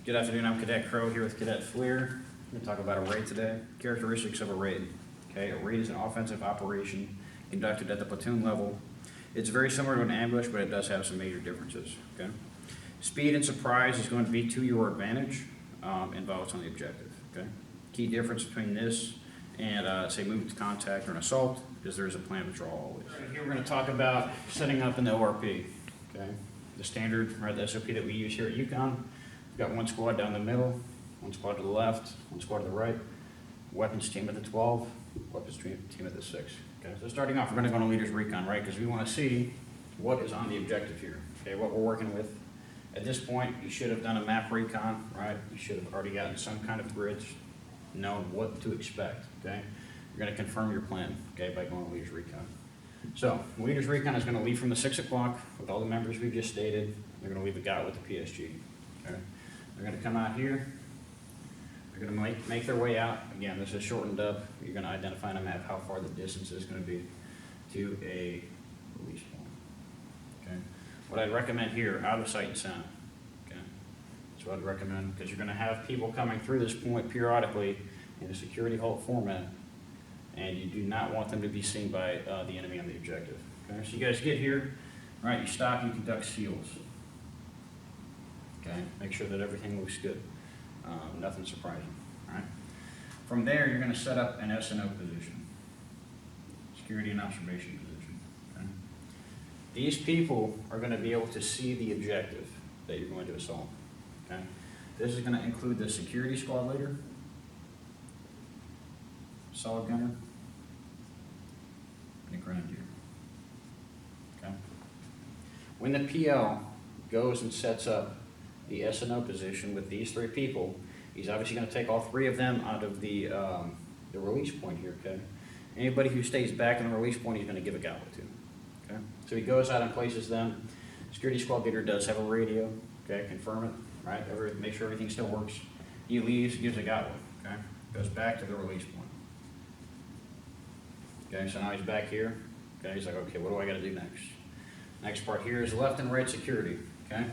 Good afternoon, I'm Cadet Crowe here with Cadet Fleeher. We're going to talk about a raid today. Characteristics of a raid. Okay, a raid is an offensive operation conducted at the platoon level. It's very similar to an ambush, but it does have some major differences. Okay, speed and surprise is going to be to your advantage and votes on the objective. Okay, key difference between this and say movement to contact or an assault is there is a plan of withdrawal always. Right here we're going to talk about setting up an ORP. Okay, the standard or the SOP that we use here at UConn. We've got one squad down the middle, one squad to the left, one squad to the right, weapons team at the 12, weapons team at the 6. Okay, so starting off, we're going to go on a leader's recon, right? Because we want to see what is on the objective here. Okay, what we're working with. At this point, you should have done a map recon, right? You should have already gotten some kind of grids, known what to expect. Okay, you're going to confirm your plan, okay, by going on leader's recon. So, leader's recon is going to leave from the 6 o'clock with all the members we've just stated. They're going to leave the GOT with the PSG. Okay. They're going to come out here. They're going to make their way out. Again, this is shortened up. You're going to identify on a map how far the distance is going to be to a release point. Okay. What I'd recommend here, out of sight and sound. Okay. That's what I'd recommend because you're going to have people coming through this point periodically in a security halt format, and you do not want them to be seen by the enemy on the objective. Okay. So you guys get here, all right? You stop. You conduct seals. Okay, make sure that everything looks good. Nothing surprising, all right? From there, you're going to set up an SNO position, security and observation position, okay? These people are going to be able to see the objective that you're going to assault, okay? This is going to include the security squad leader, solid gunner, and a grenadier, okay? When the PL goes and sets up the SNO position with these 3 people, he's obviously going to take all 3 of them out of the release point here, okay? Anybody who stays back in the release point, he's going to give a GOT to, okay? So he goes out and places them. Security squad leader does have a radio, okay? Confirm it, right? Make sure everything still works. He leaves, gives a GOT, okay? Goes back to the release point. Okay, so now he's back here. Okay, he's like, okay, what do I got to do next? Next part here is left and right security, okay?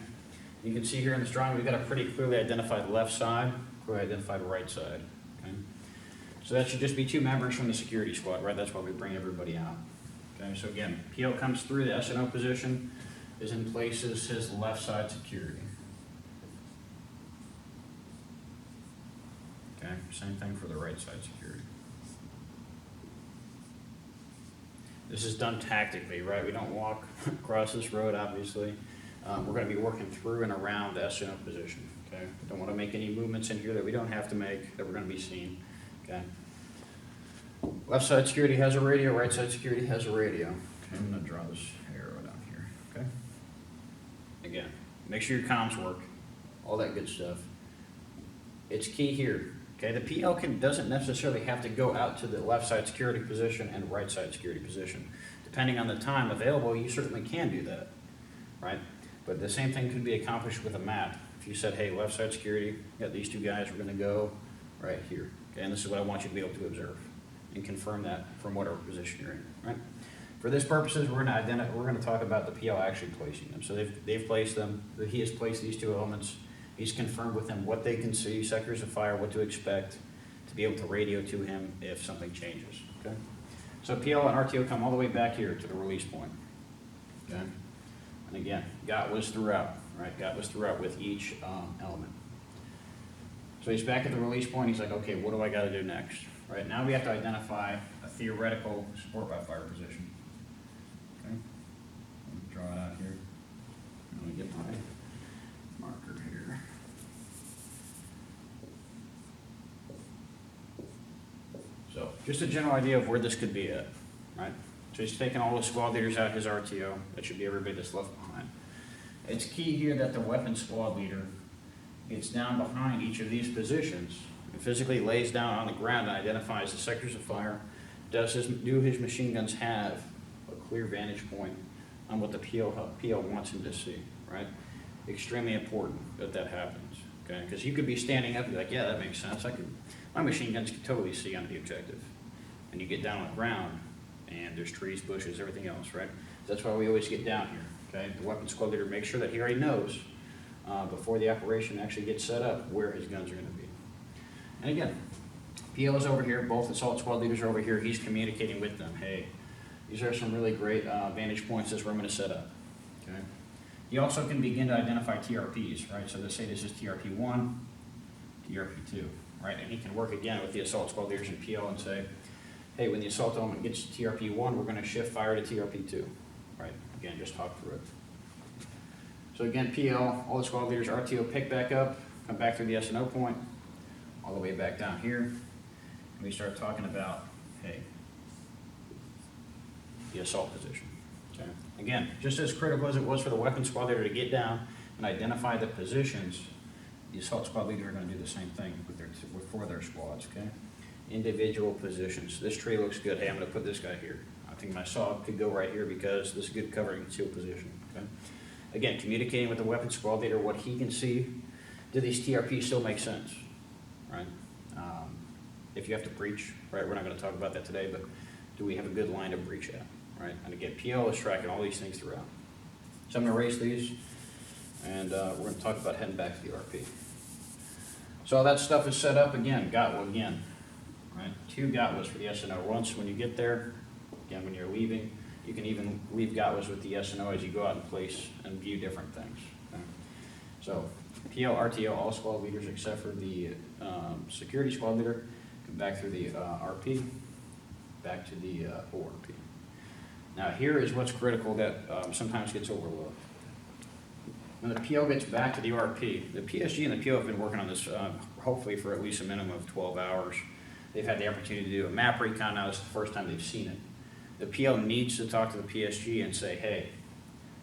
You can see here in this drawing, we've got a pretty clearly identified left side, clearly identified right side, okay? So that should just be 2 members from the security squad, right? That's why we bring everybody out, okay? So again, PL comes through, the SNO position is in place as his left side security. Okay, same thing for the right side security. This is done tactically, right? We don't walk across this road, obviously. We're going to be working through and around the SNO position, okay? We don't want to make any movements in here that we don't have to make, that we're going to be seen, okay? Left side security has a radio, right side security has a radio. Okay, I'm going to draw this arrow down here, okay? Again, make sure your comms work, all that good stuff. It's key here, okay? The PL doesn't necessarily have to go out to the left side security position and right side security position. Depending on the time available, you certainly can do that, right? But the same thing could be accomplished with a map. If you said, hey, left side security, got these 2 guys, we're going to go right here. Okay, and this is what I want you to be able to observe and confirm that from whatever position you're in, right? For this purposes, we're going to talk about the PL actually placing them. So they've placed them. He has placed these 2 elements. He's confirmed with them what they can see, sectors of fire, what to expect, to be able to radio to him if something changes, okay? So PL and RTO come all the way back here to the release point, okay? And again, GOT was throughout, right? GOT was throughout with each element. So he's back at the release point. He's like, okay, what do I got to do next? Right now we have to identify a theoretical support by fire position. Okay, let me draw it out here. Let me get my marker here. So just a general idea of where this could be at, right? So he's taking all the squad leaders out, his RTO. That should be everybody that's left behind. It's key here that the weapons squad leader gets down behind each of these positions and physically lays down on the ground and identifies the sectors of fire. Do his machine guns have a clear vantage point on what the PL wants him to see, right? Extremely important that happens, okay? Because you could be standing up and be like, yeah, that makes sense. My machine guns can totally see on the objective. And you get down on the ground, and there's trees, bushes, everything else, right? That's why we always get down here, okay? The weapons squad leader makes sure that he already knows before the operation actually gets set up, where his guns are gonna be. And again, PO is over here, both assault squad leaders are over here, he's communicating with them, hey, these are some really great vantage points, this is where I'm gonna set up, okay? He also can begin to identify TRPs, right? So let's say this is TRP 1, TRP 2, right? And he can work again with the assault squad leaders and PO and say, hey, when the assault element gets to TRP 1, we're gonna shift fire to TRP 2, right? Again, just talk through it. So again, PL, all the squad leaders, RTO pick back up, come back through the S&O point, all the way back down here, and we start talking about, hey, the assault position. Okay. Again, just as critical as it was for the weapons squad leader to get down and identify the positions, the assault squad leader are going to do the same thing for their squads. Okay, individual positions. This tree looks good. Hey, I'm going to put this guy here. I think my saw could go right here because this is good covering and concealed position. Okay. Again, communicating with the weapons squad leader what he can see. Do these TRPs still make sense? Right. If you have to breach, right? We're not going to talk about that today, but do we have a good line to breach at? Right, and again, PL is tracking all these things throughout. So I'm going to erase these, and we're going to talk about heading back to the RP. So all that stuff is set up again, GOTWA again, right? 2 GOTWAs for the S&O. Once when you get there, again, when you're leaving, you can even leave GOTWAs with the S&O as you go out in place and view different things. Okay? So PL, RTO, all squad leaders except for the security squad leader, come back through the RP, back to the ORP. Now here is what's critical that sometimes gets overlooked. When the PO gets back to the RP, the PSG and the PO have been working on this hopefully for at least a minimum of 12 hours. They've had the opportunity to do a map recon, now this is the first time they've seen it. The PO needs to talk to the PSG and say, hey,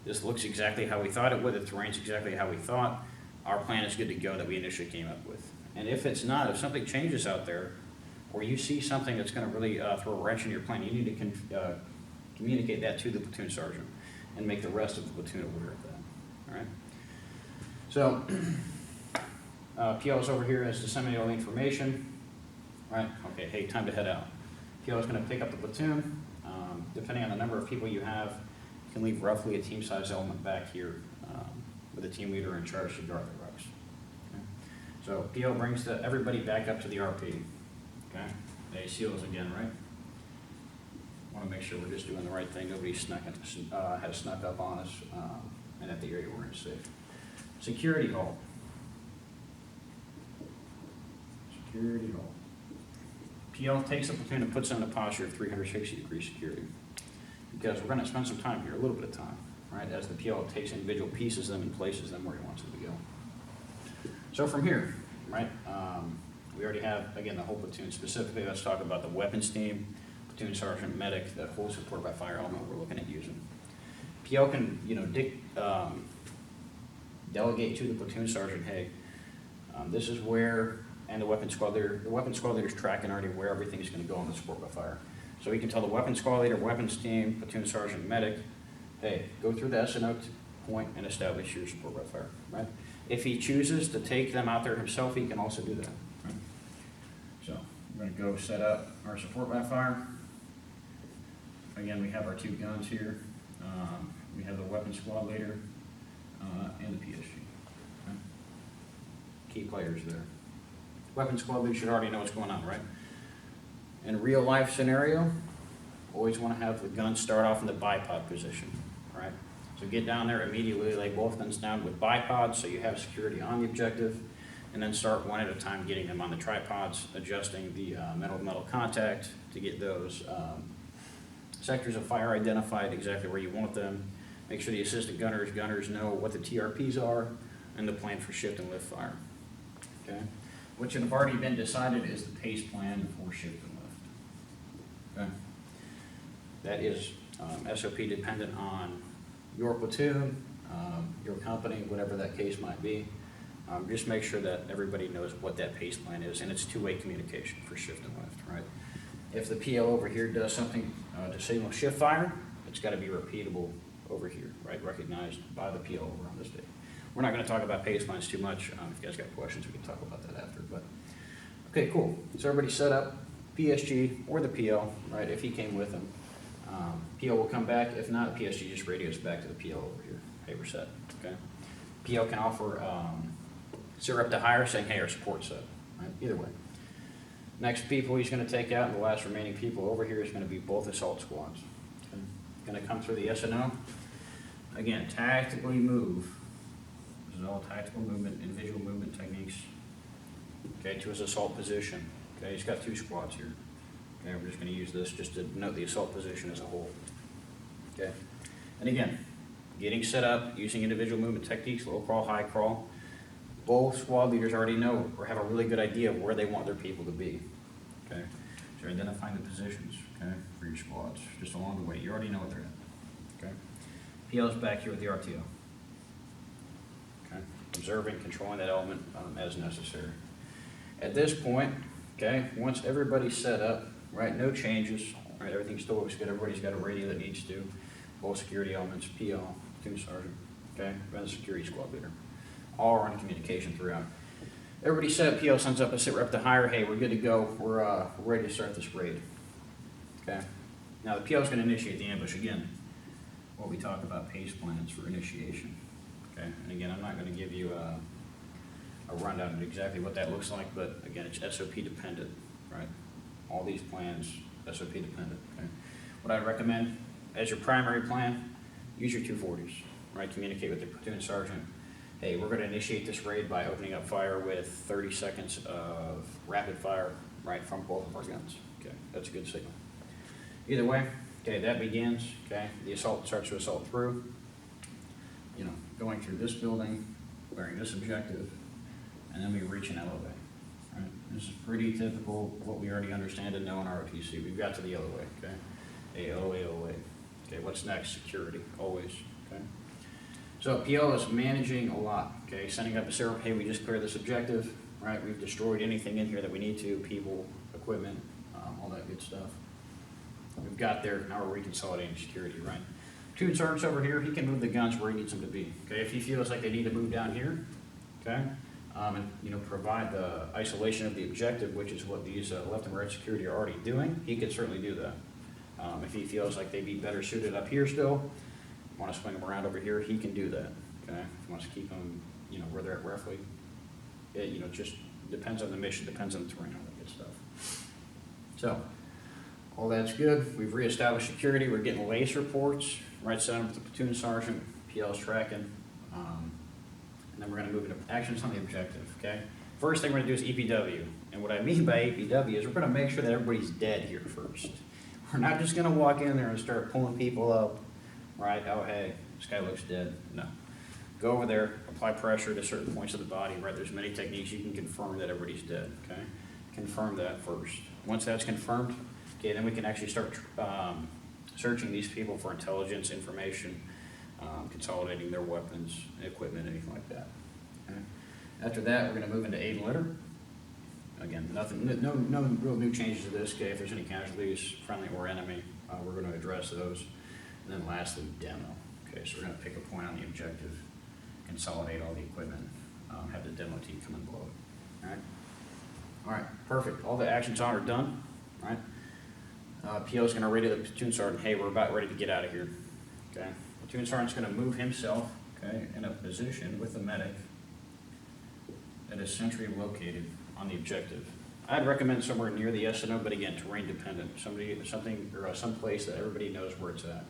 this looks exactly how we thought it would, the terrain's exactly how we thought, our plan is good to go that we initially came up with. And if it's not, if something changes out there, or you see something that's going to really throw a wrench in your plan, you need to communicate that to the platoon sergeant and make the rest of the platoon aware of that. All right. So PL is over here as disseminating all the information. Right. Okay. Hey, time to head out. PL is going to pick up the platoon. Depending on the number of people you have, you can leave roughly a team size element back here with a team leader in charge to guard the rucks. Okay. So PL brings everybody back up to the RP. Okay. They seals again, right? Want to make sure we're just doing the right thing. Nobody has snuck up on us, and at the area we're in safe. Security hall. Security hall. PL takes a platoon and puts them in a posture of 360-degree security, because we're going to spend some time here, a little bit of time, right? As the PL takes individual pieces of them and places them where he wants them to go. So from here, right? We already have again the whole platoon. Specifically, let's talk about the weapons team. Platoon sergeant, medic, that whole support by fire element we're looking at using. PL can, delegate to the platoon sergeant, hey, this is where, and the weapons squad leader's tracking already where everything is going to go on the support by fire. So he can tell the weapons squad leader, weapons team, platoon sergeant, medic, hey, go through the S&O point and establish your support by fire, right? If he chooses to take them out there himself, he can also do that, right? So we're going to go set up our support by fire. Again, we have our 2 guns here. We have the weapons squad leader and the PSG. Okay. Key players there. Weapons squad leader should already know what's going on, right? In a real life scenario, always want to have the gun start off in the bipod position, right? So get down there immediately, lay both guns down with bipods so you have security on the objective, and then start one at a time getting them on the tripods, adjusting the metal-to-metal contact to get those sectors of fire identified exactly where you want them. Make sure the assistant gunners know what the TRPs are and the plan for shift and lift fire. Okay. What should have already been decided is the pace plan for shift and lift. Okay. That is SOP dependent on your platoon, your company, whatever that case might be. Just make sure that everybody knows what that pace plan is, and it's two-way communication for shift and lift, right? If the PL over here does something to signal shift fire, it's got to be repeatable over here, right? Recognized by the PL over on this day. We're not going to talk about pace plans too much. If you guys got questions, we can talk about that after. But okay, cool. So everybody set up, PSG or the PL, right? If he came with him, PL will come back. If not, the PSG just radios back to the PL over here. Hey, we're set. Okay. PO can offer, sit rep to hire saying, hey, our support's up, right? Either way. Next people he's gonna take out, and the last remaining people over here is gonna be both assault squads. Okay. Gonna come through the S&O. Again, tactically move. This is all tactical movement, individual movement techniques. Okay, to his assault position. Okay, he's got 2 squads here. Okay, we're just gonna use this just to note the assault position as a whole. Okay, and again, getting set up, using individual movement techniques, low crawl, high crawl. Both squad leaders already know or have a really good idea of where they want their people to be. Okay, so you're identifying the positions, okay, for your squads, just along the way. You already know what they're at. Okay, PL's back here with the RTO. Okay, observing, controlling that element as necessary. At this point, okay, once everybody's set up, right, no changes, right, everything still looks good, everybody's got a radio that needs to, both security elements, PL, platoon sergeant, okay, and the security squad leader, all are on communication throughout. Everybody's set up, PL sends up a sit rep to hire, hey, we're good to go, we're ready to start this raid, okay. Now the PL is gonna initiate the ambush again, what we talk about PACE plans for initiation, okay, and again, I'm not gonna give you a rundown of exactly what that looks like, but again, it's SOP dependent, right? All these plans, SOP dependent, okay? What I recommend, as your primary plan, use your 240s, right? Communicate with the platoon sergeant. Hey, we're gonna initiate this raid by opening up fire with 30 seconds of rapid fire, right, from both of our guns, okay? That's a good signal. Either way, okay, that begins, okay? The assault starts to assault through, you know, going through this building, wearing this objective, and then we reach an LOA, right? This is pretty typical, what we already understand and know in ROTC. We've got to the LOA, okay? LOA. Okay, what's next? Security, always, okay? So PL is managing a lot, okay? Sending up a serum, hey, we just cleared this objective, right? We've destroyed anything in here that we need to, people, equipment, all that good stuff. We've got there, now we're reconsolidating security, right? Platoon sergeant's over here, he can move the guns where he needs them to be, okay? If he feels like they need to move down here, okay? And, you know, provide the isolation of the objective, which is what these left and right security are already doing, he could certainly do that. If he feels like they'd be better suited up here still, want to swing them around over here, he can do that, okay? If he wants to keep them, you know, where they're at roughly, it, you know, just depends on the mission, depends on the terrain, all that good stuff. So, all that's good. We've reestablished security. We're getting LACE reports, right, set up with the platoon sergeant, PL's tracking. And then we're gonna move into actions on the objective, okay? First thing we're gonna do is EPW. And what I mean by EPW is we're gonna make sure that everybody's dead here first. We're not just gonna walk in there and start pulling people up, right? Oh, hey, this guy looks dead. No. Go over there, apply pressure to certain points of the body, right? There's many techniques you can confirm that everybody's dead, okay? Confirm that first. Once that's confirmed, okay, then we can actually start searching these people for intelligence, information, consolidating their weapons, equipment, anything like that. Okay. After that, we're going to move into aid and litter. Again, no real new changes to this. Okay, if there's any casualties, friendly or enemy, we're going to address those. And then lastly, demo. Okay, so we're going to pick a point on the objective, consolidate all the equipment, have the demo team come and blow it. All right. All right, perfect. All the actions on are done. All right. PO is going to radio the platoon sergeant, hey, we're about ready to get out of here. Okay. Platoon sergeant's going to move himself, okay, in a position with the medic that is centrally located on the objective. I'd recommend somewhere near the S&O, but again, terrain dependent, something or some place that everybody knows where it's at.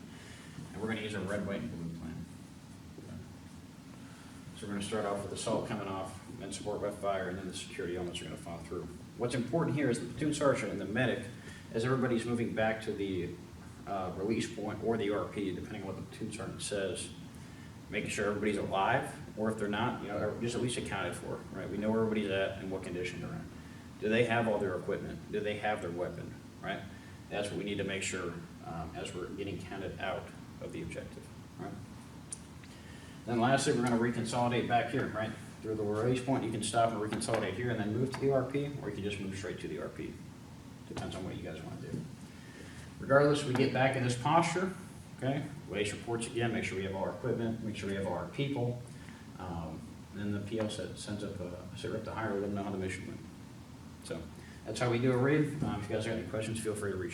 And we're going to use a red, white, and blue plan. Okay. So we're going to start off with assault coming off, then support by fire, and then the security elements are going to follow through. What's important here is the platoon sergeant and the medic, as everybody's moving back to the release point or the RP, depending on what the platoon sergeant says, making sure everybody's alive, or if they're not, you know, just at least accounted for, right? We know where everybody's at and what condition they're in. Do they have all their equipment? Do they have their weapon, right? That's what we need to make sure as we're getting counted out of the objective, right? Then lastly, we're going to reconsolidate back here, right? Through the release point, you can stop and reconsolidate here and then move to the RP, or you can just move straight to the RP. Depends on what you guys want to do. Regardless, we get back in this posture, okay? LACE reports again, make sure we have all our equipment, make sure we have all our people. Then the PL sends up a sit rep to hire, let them know how the mission went. So that's how we do a raid. If you guys have any questions, feel free to reach